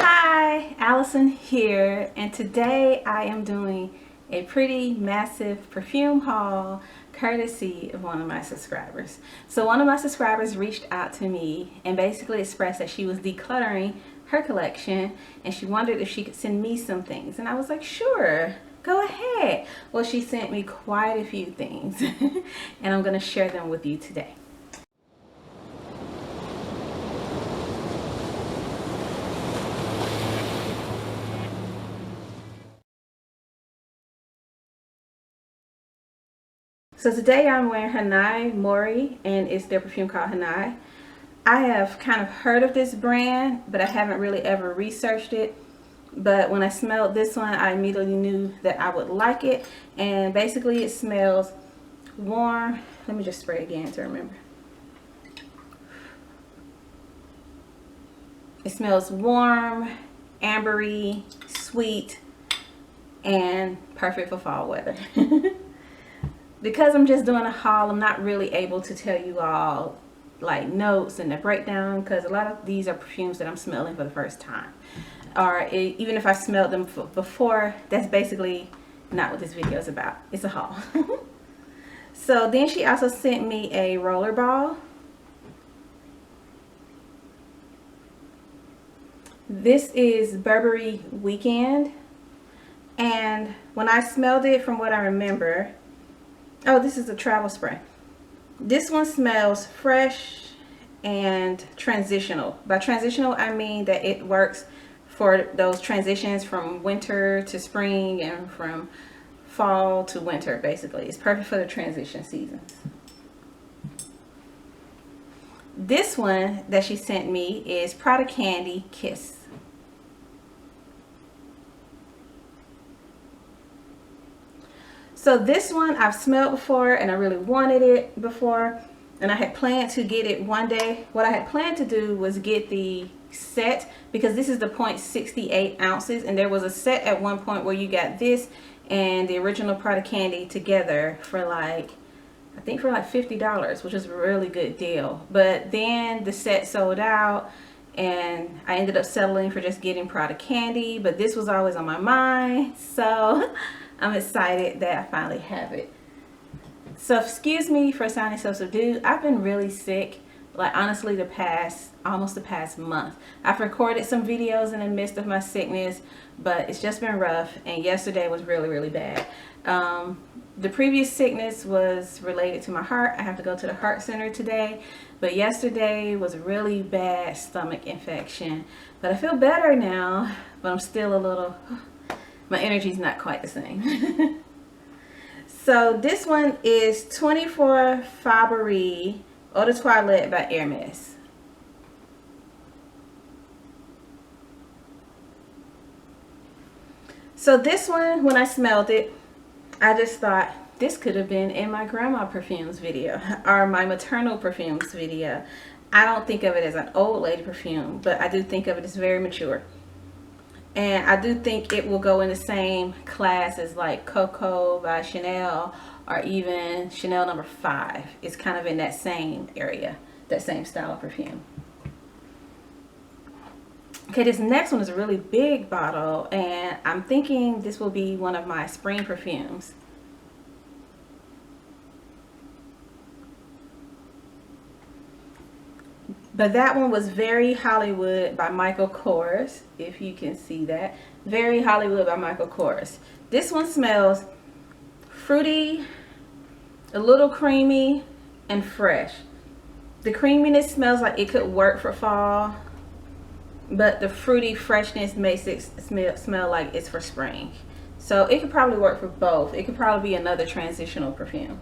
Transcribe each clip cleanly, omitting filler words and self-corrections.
Hi, Allison here, and today I am doing a pretty massive perfume haul courtesy of one of my subscribers. So one of my subscribers reached out to me and basically expressed that she was decluttering her collection and she wondered if she could send me some things, and I was like, sure, go ahead. Well, she sent me quite a few things and I'm going to share them with you today. So today I'm wearing Hanae Mori, and it's their perfume called Hanae. I have kind of heard of this brand, but I haven't really ever researched it. But when I smelled this one, I immediately knew that I would like it. And basically it smells warm. Let me just spray again to remember. It smells warm, ambery, sweet, and perfect for fall weather. Because I'm just doing a haul, I'm not really able to tell you all like notes and the breakdown, because a lot of these are perfumes that I'm smelling for the first time, or even if I smelled them before, that's basically not what this video is about. It's a haul. So then she also sent me a roller ball. This is Burberry Weekend, and when I smelled it, from what I remember, oh, this is a travel spray. This one smells fresh and transitional. By transitional, I mean that it works for those transitions from winter to spring and from fall to winter, basically. It's perfect for the transition seasons. This one that she sent me is Prada Candy Kiss. So this one I've smelled before and I really wanted it before, and I had planned to get it one day. What I had planned to do was get the set, because this is the 0.68 ounces, and there was a set at one point where you got this and the original Prada Candy together for like, I think for like $50, which is a really good deal. But then the set sold out and I ended up settling for just getting Prada Candy, but this was always on my mind, so I'm excited that I finally have it. So excuse me for sounding so subdued. I've been really sick, like honestly almost the past month. I've recorded some videos in the midst of my sickness, but it's just been rough, and yesterday was really bad. The previous sickness was related to my heart. I have to go to the heart center today, but yesterday was a really bad stomach infection. But I feel better now, but I'm still a little, my energy's not quite the same. So this one is 24 Fabrique Eau de Toilette by Hermes. So this one, when I smelled it, I just thought this could have been in my grandma perfumes video or my maternal perfumes video. I don't think of it as an old lady perfume, but I do think of it as very mature. And I do think it will go in the same class as like Coco by Chanel, or even Chanel No. 5. It's kind of in that same area, that same style of perfume. Okay, this next one is a really big bottle, and I'm thinking this will be one of my spring perfumes. But that one was Very Hollywood by Michael Kors, if you can see that. Very Hollywood by Michael Kors. This one smells fruity, a little creamy, and fresh. The creaminess smells like it could work for fall, but the fruity freshness makes it smell like it's for spring. So it could probably work for both. It could probably be another transitional perfume.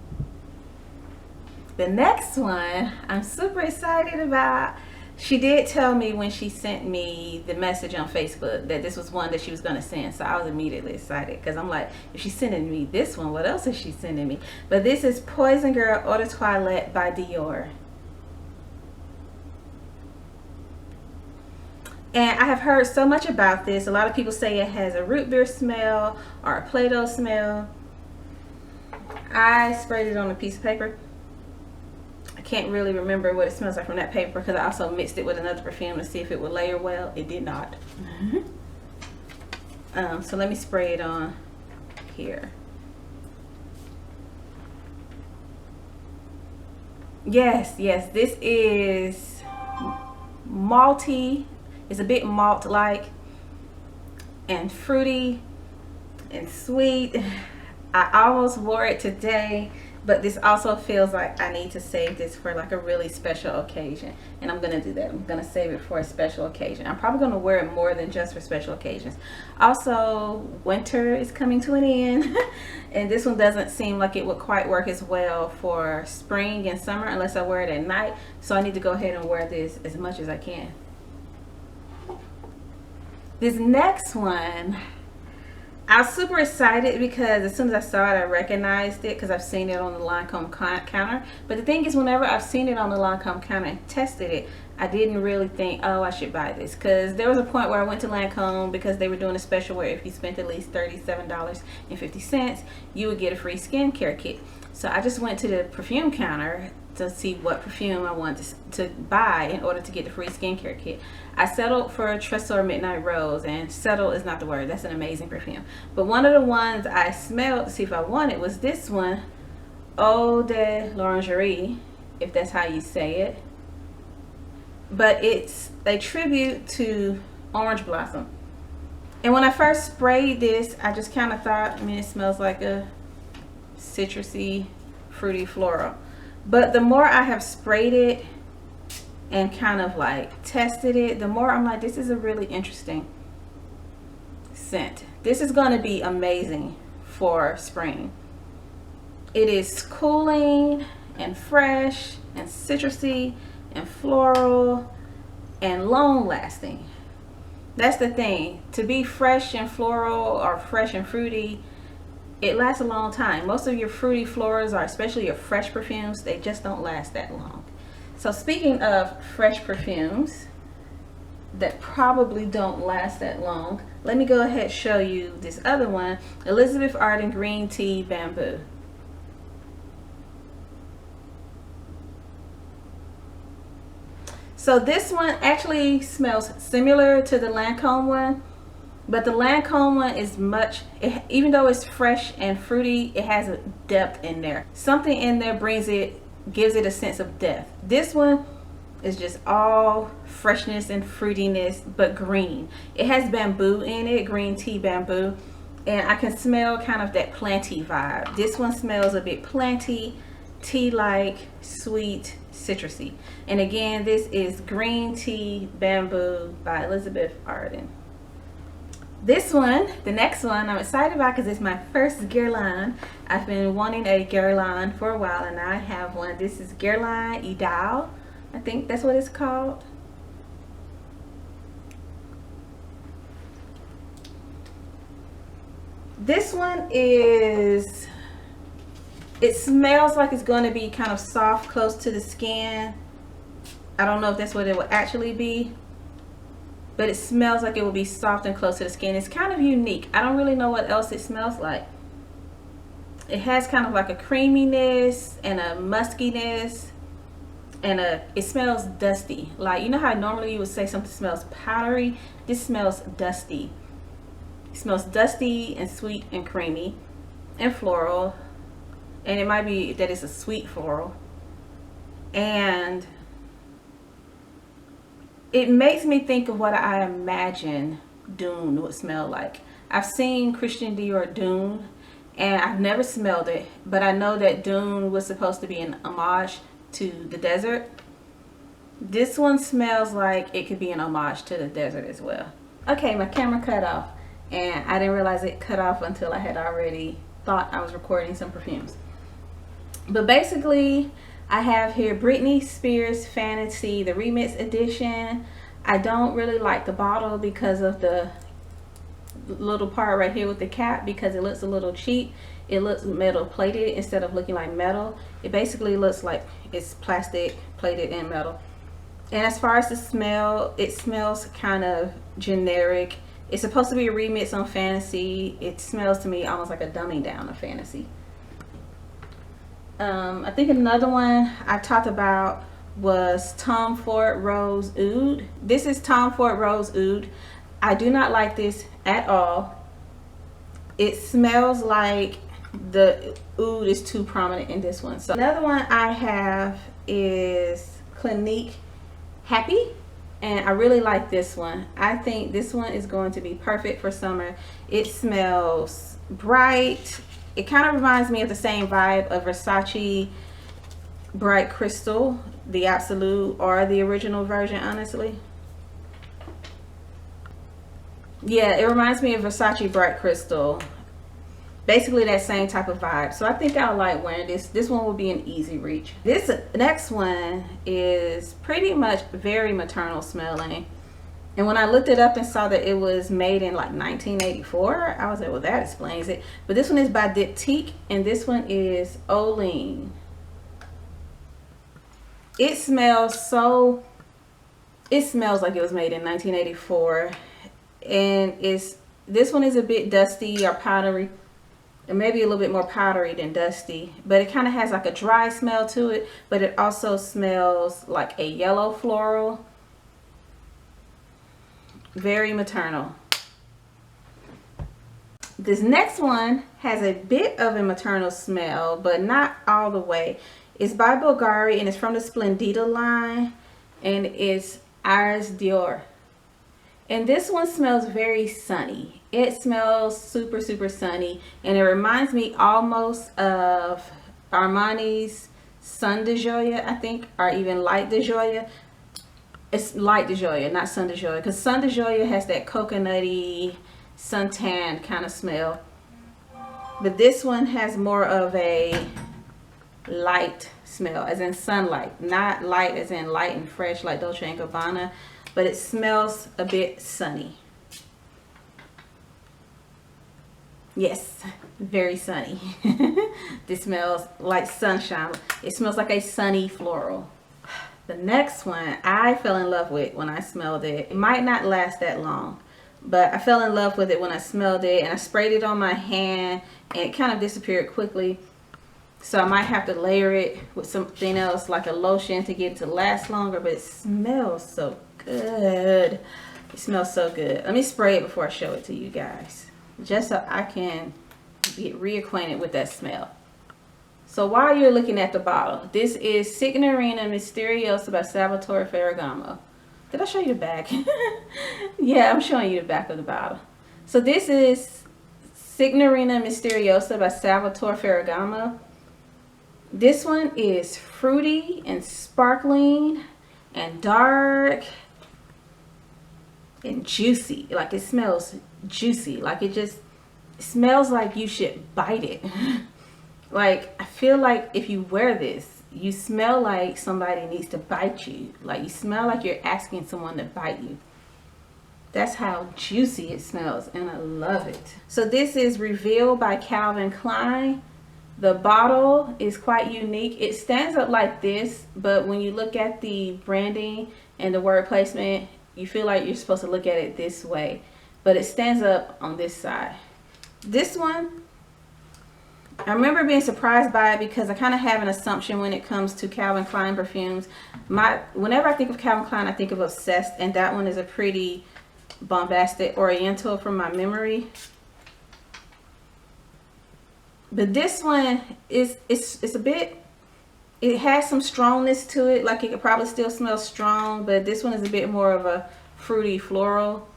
The next one I'm super excited about. She did tell me when she sent me the message on Facebook that this was one that she was going to send. So I was immediately excited, because I'm like, if she's sending me this one, what else is she sending me? But this is Poison Girl Eau de Toilette by Dior. And I have heard so much about this. A lot of people say it has a root beer smell or a Play-Doh smell. I sprayed it on a piece of paper. I can't really remember what it smells like from that paper because I also mixed it with another perfume to see if it would layer well. It did not. So let me spray it on here. Yes, this is malty. It's a bit malt-like and fruity and sweet. I almost wore it today, but this also feels like I need to save this for like a really special occasion, and I'm gonna do that. I'm gonna save it for a special occasion. I'm probably gonna wear it more than just for special occasions. Also, winter is coming to an end and this one doesn't seem like it would quite work as well for spring and summer unless I wear it at night, so I need to go ahead and wear this as much as I can. This next one, I was super excited because as soon as I saw it, I recognized it because I've seen it on the Lancome counter. But the thing is, whenever I've seen it on the Lancome counter and tested it, I didn't really think, oh, I should buy this. Because there was a point where I went to Lancome because they were doing a special where if you spent at least $37.50, you would get a free skincare kit. So I just went to the perfume counter to see what perfume I wanted to buy in order to get the free skincare kit. I settled for Tresor Midnight Rose, and settle is not the word. That's an amazing perfume. But one of the ones I smelled to see if I wanted was this one, Eau de L'Orangerie, if that's how you say it. But it's a tribute to Orange Blossom. And when I first sprayed this, I just kind of thought, I mean, it smells like a citrusy, fruity floral. But the more I have sprayed it and kind of like tested it, the more I'm like, this is a really interesting scent. This is going to be amazing for spring. It is cooling and fresh and citrusy and floral and long lasting. That's the thing. To be fresh and floral or fresh and fruity, it lasts a long time. Most of your fruity florals, or especially your fresh perfumes, they just don't last that long. So speaking of fresh perfumes that probably don't last that long, let me go ahead and show you this other one, Elizabeth Arden Green Tea Bamboo. So this one actually smells similar to the Lancome one, but the Lancome one is even though it's fresh and fruity, it has a depth in there. Something in there gives it a sense of depth. This one is just all freshness and fruitiness, but green. It has bamboo in it, green tea bamboo, and I can smell kind of that planty vibe. This one smells a bit planty, tea-like, sweet, citrusy. And again, this is Green Tea Bamboo by Elizabeth Arden. This one, the next one, I'm excited about because it's my first Guerlain. I've been wanting a Guerlain for a while, and now I have one. This is Guerlain Idylle. I think that's what it's called. This one is, it smells like it's going to be kind of soft, close to the skin. I don't know if that's what it will actually be, but it smells like it will be soft and close to the skin. It's kind of unique. I don't really know what else it smells like. It has kind of like a creaminess and a muskiness, and it smells dusty. Like, you know how normally you would say something smells powdery? This smells dusty. It smells dusty and sweet and creamy and floral. And it might be that it's a sweet floral. And it makes me think of what I imagine Dune would smell like. I've seen Christian Dior Dune, and I've never smelled it, but I know that Dune was supposed to be an homage to the desert. This one smells like it could be an homage to the desert as well. Okay, my camera cut off, and I didn't realize it cut off until I had already thought I was recording some perfumes. But basically, I have here Britney Spears Fantasy, the remix edition. I don't really like the bottle because of the little part right here with the cap, because it looks a little cheap. It looks metal plated instead of looking like metal. It basically looks like it's plastic plated in metal. And as far as the smell, it smells kind of generic. It's supposed to be a remix on Fantasy. It smells to me almost like a dumbing down of Fantasy. I think another one I talked about was Tom Ford Rose Oud. This is Tom Ford Rose Oud. I do not like this at all. It smells like the oud is too prominent in this one. So another one I have is Clinique Happy, and I really like this one. I think this one is going to be perfect for summer. It smells bright. It kind of reminds me of the same vibe of Versace Bright Crystal, the absolute or the original version, honestly. Yeah, it reminds me of Versace Bright Crystal. Basically that same type of vibe. So I think I'll like wearing this. This one will be an easy reach. This next one is pretty much very maternal smelling. And when I looked it up and saw that it was made in like 1984, I was like, well, that explains it. But this one is by Diptyque, and this one is Olean. It smells like it was made in 1984. And this one is a bit dusty or powdery. And maybe a little bit more powdery than dusty, but it kind of has like a dry smell to it, but it also smells like a yellow floral. Very maternal. This next one has a bit of a maternal smell, but not all the way. It's by Bvlgari, and it's from the Splendido line, and it's Iris Dior. And this one smells very sunny. It smells super, super sunny. And it reminds me almost of Armani's Sun de Joya, I think, or even Light de Joya. It's Light de Joya, not Sun de Joya. Because Sun de Joya has that coconutty, suntan kind of smell. But this one has more of a light smell, as in sunlight. Not light as in light and fresh like Dolce & Gabbana. But it smells a bit sunny. Yes, very sunny. This smells like sunshine. It smells like a sunny floral. The next one I fell in love with when I smelled it. It might not last that long, but I fell in love with it when I smelled it, and I sprayed it on my hand and it kind of disappeared quickly. So I might have to layer it with something else like a lotion to get it to last longer, but it smells so good. It smells so good. Let me spray it before I show it to you guys, just so I can get reacquainted with that smell. So while you're looking at the bottle, this is Signorina Misteriosa by Salvatorre Ferragamo. Did I show you the back? Yeah, I'm showing you the back of the bottle. So this is Signorina Misteriosa by Salvatorre Ferragamo. This one is fruity and sparkling and dark and juicy. Like, it smells juicy. Like, it just smells like you should bite it. Like, I feel like if you wear this, you smell like somebody needs to bite you. Like, you smell like you're asking someone to bite you. That's how juicy it smells, and I love it. So this is Reveal by Calvin Klein. The bottle is quite unique. It stands up like this, but when you look at the branding and the word placement, you feel like you're supposed to look at it this way, but it stands up on this side. This one, I remember being surprised by it because I kind of have an assumption when it comes to Calvin Klein perfumes. Whenever I think of Calvin Klein, I think of Obsessed, and that one is a pretty bombastic oriental from my memory. But this one is it's a bit, it has some strongness to it. Like, it could probably still smell strong, but this one is a bit more of a fruity floral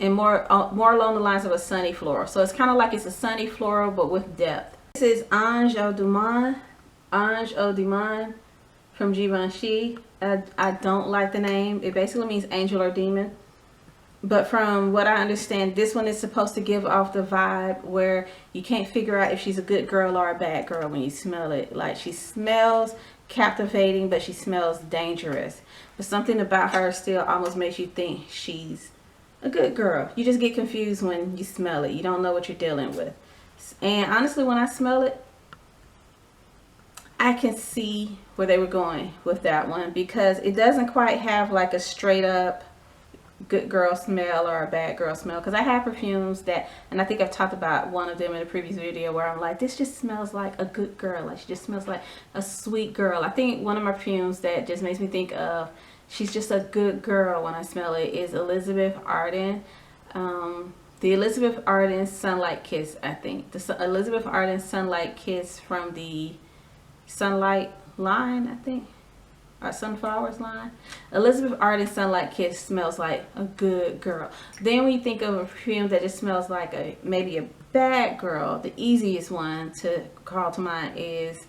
and more along the lines of a sunny floral. So it's kind of like it's a sunny floral but with depth. This is Ange au Demon from Givenchy. I don't like the name. It basically means angel or demon. But from what I understand, this one is supposed to give off the vibe where you can't figure out if she's a good girl or a bad girl when you smell it. Like, she smells captivating, but she smells dangerous. But something about her still almost makes you think she's a good girl. You just get confused when you smell it. You don't know what you're dealing with. And honestly, when I smell it, I can see where they were going with that one, because it doesn't quite have like a straight up good girl smell or a bad girl smell, because I have perfumes that, and I think I've talked about one of them in a previous video, where I'm like, this just smells like a good girl, like she just smells like a sweet girl. I think one of my perfumes that just makes me think of she's just a good girl when I smell it is Elizabeth Arden. The Elizabeth Arden Sunlight Kiss, I think. The Elizabeth Arden Sunlight Kiss from the Sunlight line, I think. Or Sunflowers line. Elizabeth Arden Sunlight Kiss smells like a good girl. Then when you think of a perfume that just smells like maybe a bad girl, the easiest one to call to mind is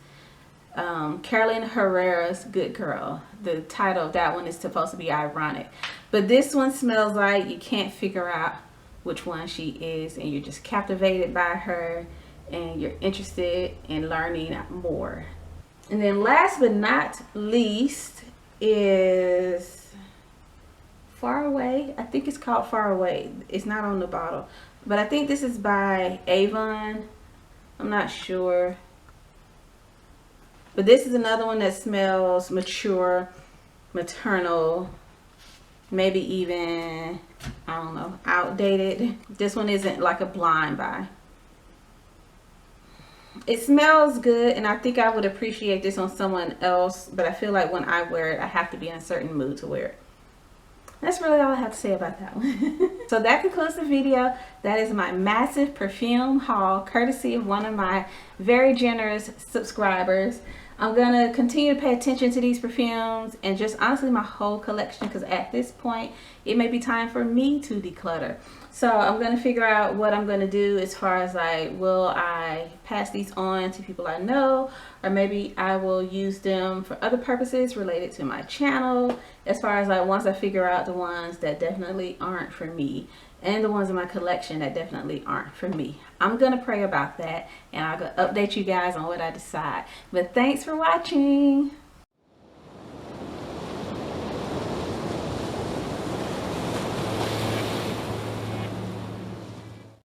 Carolina Herrera's Good Girl. The title of that one is supposed to be ironic. But this one smells like you can't figure out which one she is, and you're just captivated by her and you're interested in learning more. And then last but not least is Far Away. I think it's called Far Away. It's not on the bottle, but I think this is by Avon. I'm not sure. But this is another one that smells mature, maternal, maybe even, I don't know, outdated. This one isn't like a blind buy. It smells good, and I think I would appreciate this on someone else, but I feel like when I wear it, I have to be in a certain mood to wear it. That's really all I have to say about that one. So that concludes the video. That is my massive perfume haul, courtesy of one of my very generous subscribers. I'm going to continue to pay attention to these perfumes and just honestly my whole collection, because at this point it may be time for me to declutter. So I'm going to figure out what I'm going to do as far as like, will I pass these on to people I know, or maybe I will use them for other purposes related to my channel, as far as like once I figure out the ones that definitely aren't for me and the ones in my collection that definitely aren't for me. I'm gonna pray about that, and I'll update you guys on what I decide. But thanks for watching.